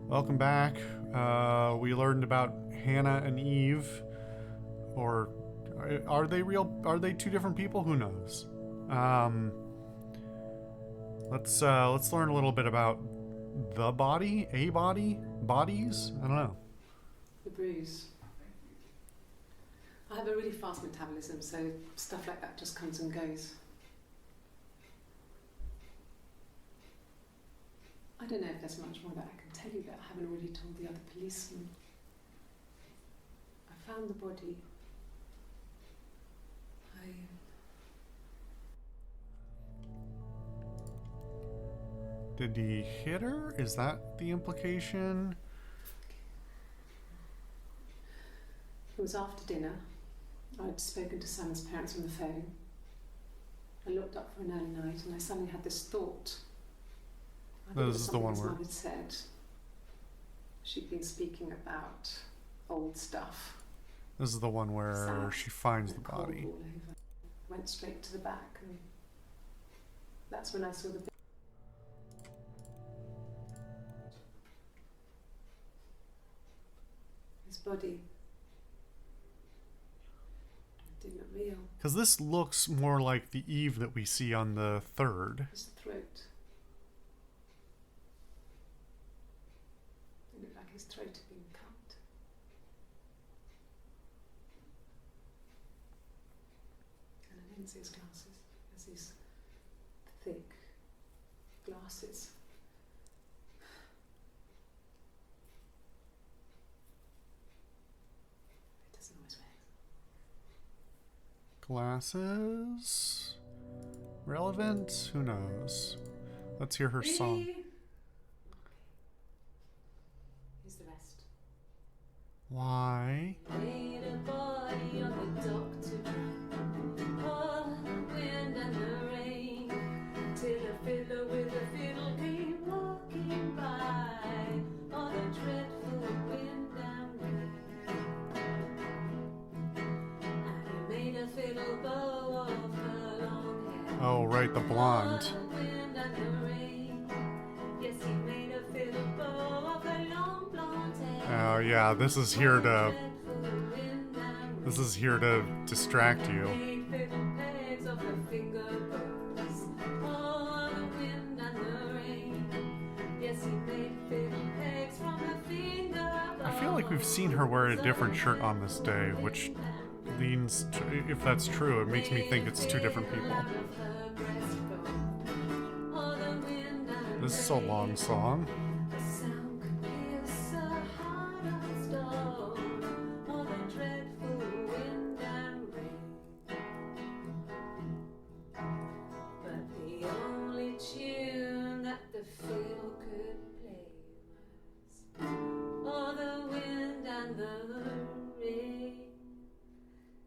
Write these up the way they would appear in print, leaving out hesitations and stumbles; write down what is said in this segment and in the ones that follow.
Welcome back. We learned about Hannah and Eve, or are they real? Are they two different people? Who knows? Um, let's learn a little bit about the body, a body, bodies. I don't know. The bruise. I have a really fast metabolism, so stuff like that just comes and goes. I don't know if there's much more that I can tell you that I haven't already told the other policemen. I found the body. Did he hit her? Is that the implication? It was after dinner. I'd spoken to Sam's parents on the phone. I looked up for an early night and I suddenly had this thought. I think it This was is the something one his where- mum had said. She'd been speaking about old stuff. This is the one where Sad. she finds the And cold body. all over. Went straight to the back, and that's when I saw the his body. It didn't look real. Because this looks more like the Eve that we see on the 3rd. His throat. It looked like his throat had been cut. And I didn't see his glasses. There's these thick glasses. It doesn't always wear. Glasses? Relevant? Who knows? Let's hear her song. Really? Okay. Here's the rest. Why? Laid a body on the doctor. Oh, the wind and the rain. Till a fiddler with a fiddle came walking by. Oh, the dreadful wind and rain. And he made a fiddle bow of her long hair. Oh, right, the blonde. Oh, the wind and the rain. Yes, he made a fiddle bow of her long blonde hair. Oh, yeah, this is here to distract you. I feel like we've seen her wear a different shirt on this day, which leans to, if that's true, it makes me think it's two different people. This is a long song.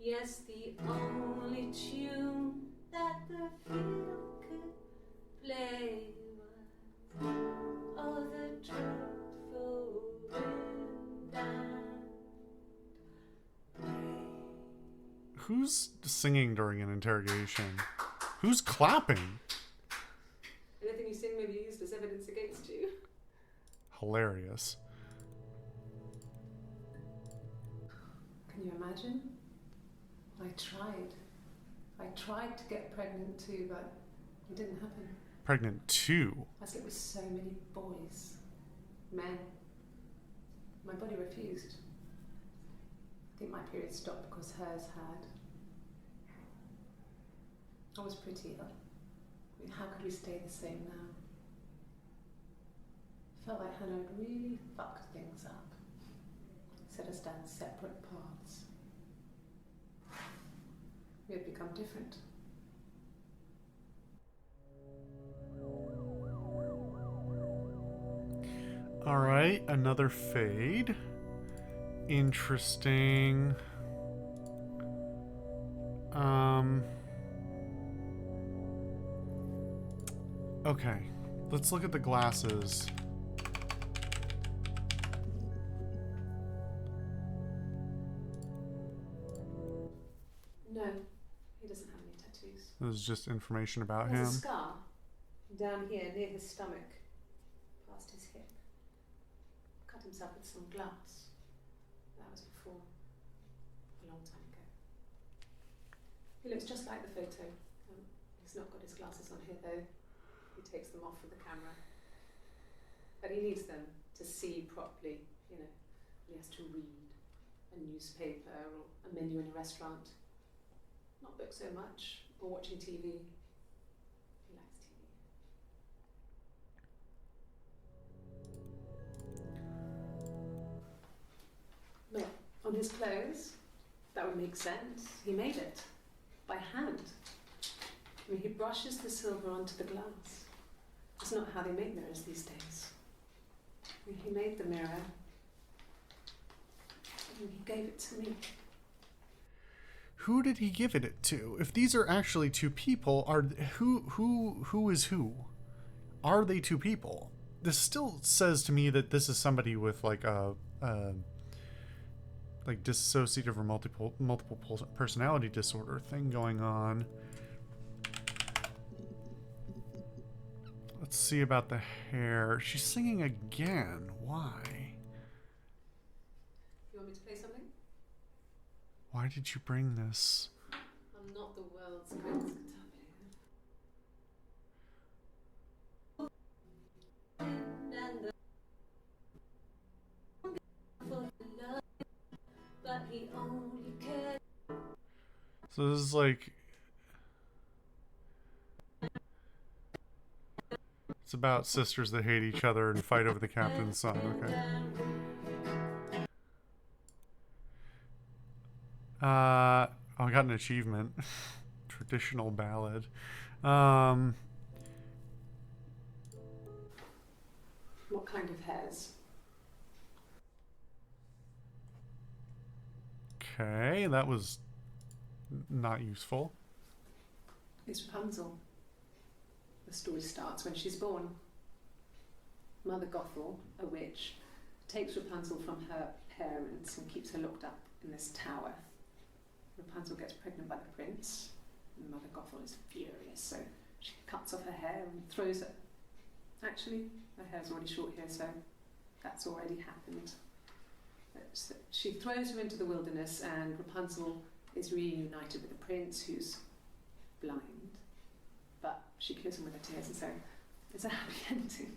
Yes, the only tune that the fiddle could play was oh, the dreadful wind and rain. Who's singing during an interrogation? Who's clapping? Anything you sing may be used as evidence against you. Hilarious. Can you imagine? I tried to get pregnant too, but it didn't happen. Pregnant too. I slept with so many boys, men. My body refused. I think my period stopped because hers had. I was pretty ill. I mean, how could we stay the same now? Felt like Hannah had really fucked things up. Set us down separate paths. We had become different. All right, another fade. Interesting. Okay, let's look at the glasses. No, he doesn't have any tattoos. This is just information about There's him. a scar down here near his stomach, past his hip. cut himself with some glass. That was before, a long time ago. He looks just like the photo. He's not got his glasses on here though. He takes them off with the camera. But he needs them to see properly, you know. He has to read a newspaper or a menu in a restaurant. Not book so much, or watching TV. He likes TV. Look, on his clothes, that would make sense. He made it by hand. I mean, he brushes the silver onto the glass. It's not how they make mirrors these days. I mean, he made the mirror, and he gave it to me. Who did he give it to? If these are actually two people, are who is who? Are they two people? This still says to me that this is somebody with like a like dissociative or multiple personality disorder thing going on. Let's see about the hair. She's singing again. Why? You want me to play something? Why did you bring this? I'm not the world's greatest guitar player. But he only cared. So this is like... It's about sisters that hate each other and fight over the captain's son. Okay. I got an achievement. Traditional ballad. What kind of hairs? Okay, that was not useful. It's Rapunzel. The story starts when she's born. Mother Gothel, a witch, takes Rapunzel from her parents and keeps her locked up in this tower. Rapunzel gets pregnant by the prince, and Mother Gothel is furious, so she cuts off her hair and throws it. Actually, her hair's already short here, so that's already happened. So she throws her into the wilderness, and Rapunzel is reunited with the prince, who's blind. But she kills him with her tears, and so it's a happy ending.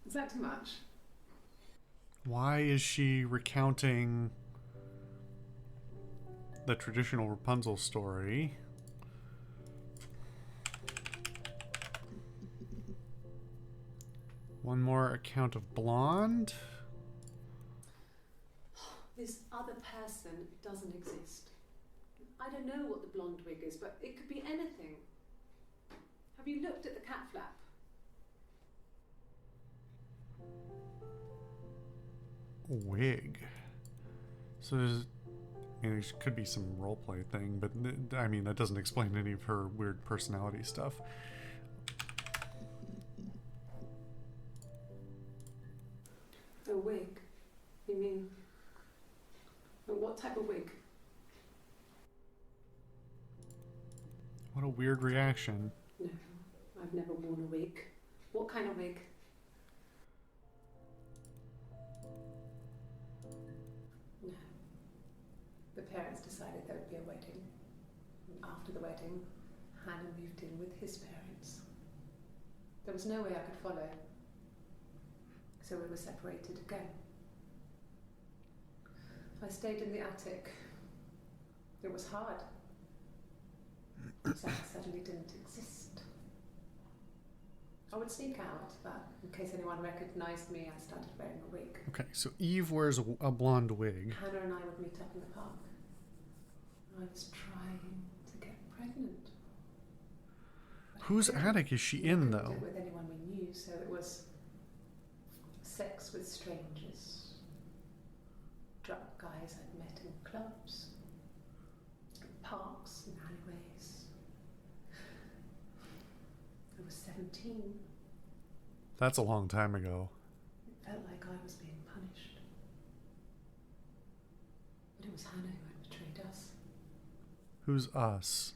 Is that too much? Why is she recounting the traditional Rapunzel story? One more account of Blonde. This other person doesn't exist. I don't know what the blonde wig is, but it could be anything. Have you looked at the cat flap? Wig. So there's, I mean, there could be some roleplay thing, but I mean, that doesn't explain any of her weird personality stuff. A wig? You mean... But what type of wig? What a weird reaction. No, I've never worn a wig. What kind of wig? No. The parents decided there would be a wedding. And after the wedding, Hannah moved in with his parents. There was no way I could follow. So we were separated again. I stayed in the attic. It was hard. Zach suddenly didn't exist. I would sneak out, but in case anyone recognized me, I started wearing a wig. Okay, so Eve wears a blonde wig. Hannah and I would meet up in the park. I was trying to get pregnant. But Whose attic is she in, I couldn't though? do it with anyone we knew, so it was sex with strangers. Drunk guys I'd met in clubs, parks and alleyways. I was 17. That's a long time ago. It felt like I was being punished. But it was Hannah who had betrayed us. Who's us?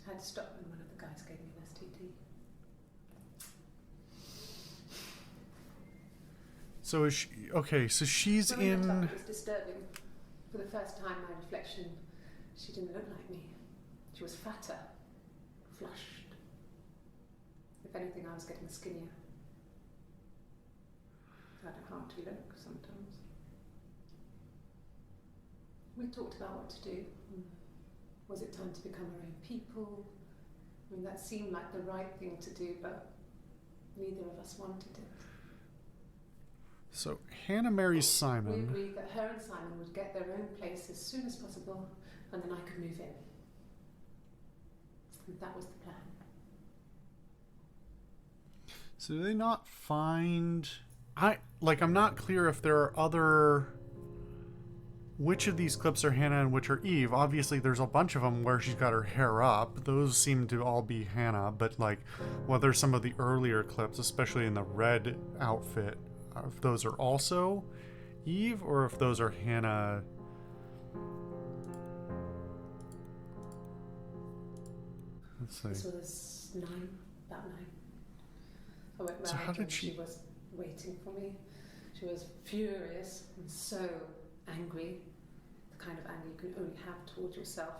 I had to stop when one of the guys gave me an STD. So is she, okay, so she's When I looked up, in... it was disturbing. For the first time, my reflection, she didn't look like me. She was fatter, flushed. If anything, I was getting skinnier. I don't know how to look sometimes. We talked about what to do. Was it time to become our own people? I mean, that seemed like the right thing to do, but neither of us wanted it. So Hannah marries We Simon. agreed that her and Simon would get their own place as soon as possible, and then I could move in. And that was the plan. So do they not find... I'm not clear if there are other... Which of these clips are Hannah and which are Eve? Obviously, there's a bunch of them where she's got her hair up. Those seem to all be Hannah, but like, whether some of the earlier clips, especially in the red outfit, if those are also Eve, or if those are Hannah... Let's see. This was about 9. I went round So how did and she- she was waiting for me. She was furious and so angry, the kind of anger you can only have towards yourself.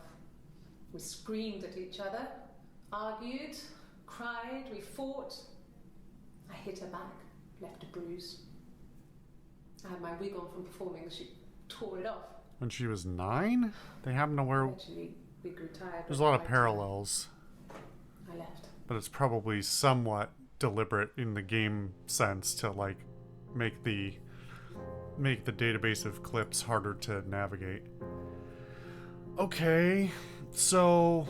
We screamed at each other, argued, cried, we fought. I hit her back, left a bruise. I had my wig on from performing and she tore it off. When she was 9? They happen to wear... Eventually, we grew tired. There's a lot of I parallels, left. but it's probably somewhat deliberate in the game sense to like make the database of clips harder to navigate. Okay, so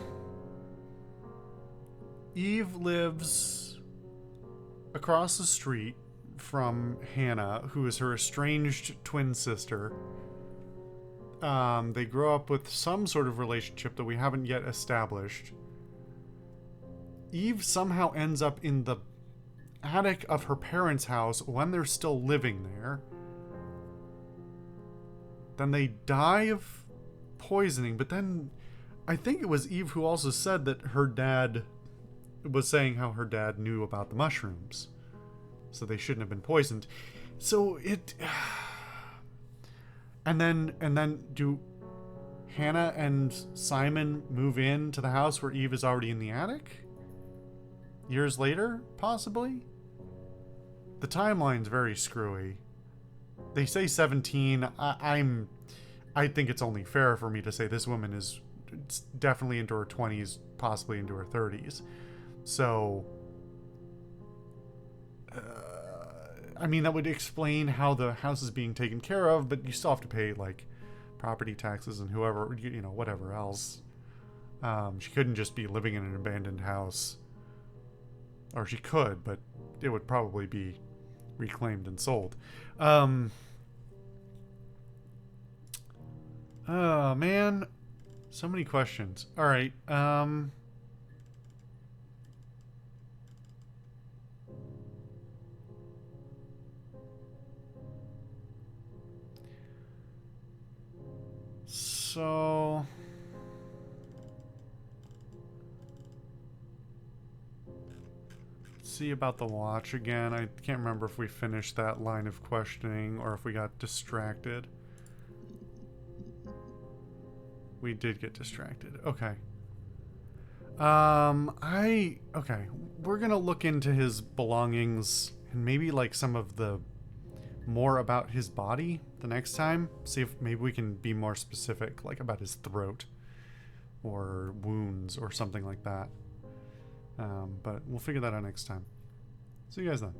Eve lives across the street from Hannah, who is her estranged twin sister. They grow up with some sort of relationship that we haven't yet established. Eve somehow ends up in the attic of her parents' house when they're still living there. Then they die of poisoning, but then I think it was Eve who also said that her dad was saying how her dad knew about the mushrooms, so they shouldn't have been poisoned. So it... And then do Hannah and Simon move in to the house where Eve is already in the attic? Years later, possibly? The timeline's very screwy. They say 17. I think it's only fair for me to say this woman is definitely into her 20s, possibly into her 30s. So, I mean, that would explain how the house is being taken care of, but you still have to pay, like, property taxes and whoever, you know, whatever else. She couldn't just be living in an abandoned house. Or she could, but it would probably be reclaimed and sold. Oh, man. So many questions. All right. So... see about the watch again. I can't remember if we finished that line of questioning or if we got distracted. We did get distracted. Okay. Okay. We're gonna look into his belongings and maybe like some of the more about his body the next time. See if maybe we can be more specific, like about his throat or wounds or something like that. But we'll figure that out next time. See you guys then.